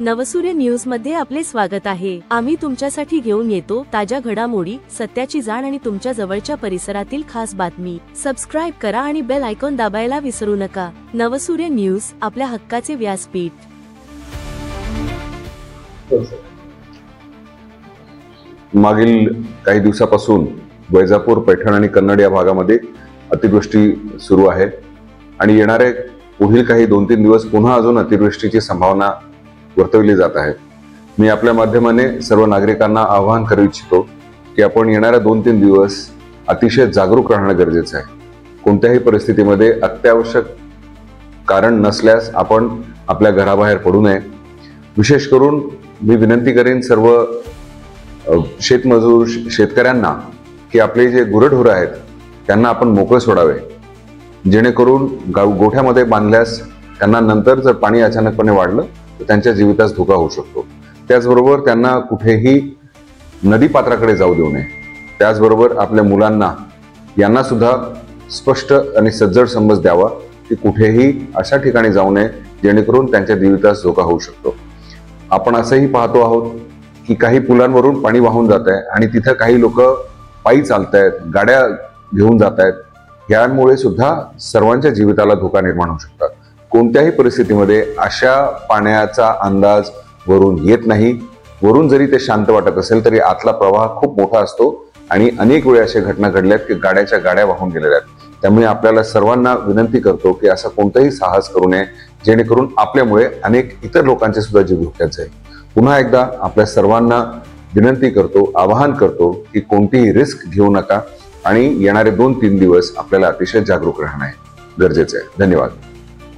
नवसूर्य news मध्ये आपले स्वागत आहे। आम्ही तुमच्यासाठी घेऊन येतो ताज्या घडामोडी, सत्याची जाण आणि तुमच्या जवळच्या परिसरातील खास बातमी। सबस्क्राइब करा आणि बेल आयकॉन दाबायला विसरू नका। नवसूर्य न्यूज, आपल्या हक्काचे व्यासपीठ। मागील काही दिवसापासून वैजापूर, पैठण आणि कन्नड या भागामध्ये अतिवृष्टी सुरू आहे आणि येणारे पुढील काही 2-3 दिवस पुन्हा अजून अतिवृष्टीची संभावना वर्तवली जात आहे। मी आपल्या माध्यमाने सर्व नागरिकांना आवाहन करू इच्छितो की आपण येणाऱ्या 2-3 दिवस अतिशय जागरूक राहणं गरजेचं आहे। कोणत्याही परिस्थितीमध्ये अत्यावश्यक कारण नसल्यास आपण आपल्या घराबाहेर पडू नये। विशेष करून मी विनंती करेन सर्व शेतमजूर शेतकऱ्यांना की आपले जे गुरढोरं आहेत त्यांना आपण मोकळे सोडावे, जेणेकरून गोठ्यामध्ये बांधल्यास त्यांना नंतर जर पाणी अचानकपणे वाढलं तर त्यांच्या जीवितास धोका होऊ शकतो। त्याचबरोबर त्यांना कुठेही नदी पात्राकडे जाऊ देऊ नये। त्याचबरोबर आपल्या मुलांना यांना सुद्धा स्पष्ट आणि सज्जड समज द्यावा की कुठेही अशा ठिकाणी जाऊ नये जेणेकरून त्यांच्या जीवितास धोका होऊ शकतो। आपण असंही पाहतो आहोत की काही पुलांवरून पाणी वाहून जात आहे आणि तिथे काही लोक पायी चालतायत, गाड्या घेऊन जात आहेत। यामुळे सुद्धा सर्वांच्या जीविताला धोका निर्माण होऊ शकतात। कोणत्याही परिस्थितीमध्ये अशा पाण्याचा अंदाज वरून येत नाही। वरून जरी ते शांत वाटत असेल तरी आतला प्रवाह खूप मोठा असतो आणि अनेक वेळा अशा घटना घडल्यात की गाड्याच्या गाड्या वाहून गेलेल्या आहेत। त्यामुळे आपल्याला सर्वांना विनंती करतो की असं कोणताही साहस करू नये जेणेकरून आपल्यामुळे अनेक इतर लोकांचे सुद्धा जीव धोक्यात जाईल। पुन्हा एकदा आपल्या सर्वांना विनंती करतो, आवाहन करतो की कोणतीही रिस्क घेऊ नका आणि येणारे 2-3 दिवस आपल्याला अतिशय जागरूक राहणे गरजेचे आहे। धन्यवाद।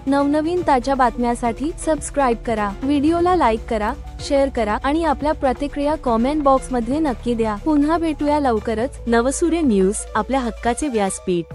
नवनवीन ताज्या बातम्यांसाठी सबस्क्राइब करा, व्हिडिओला लाईक करा, शेअर करा आणि आपल्या प्रतिक्रिया कमेंट बॉक्स मध्ये नक्की द्या। पुन्हा भेटूया लवकरच। नवसूर्य न्यूज, आपल्या हक्काचे व्यासपीठ।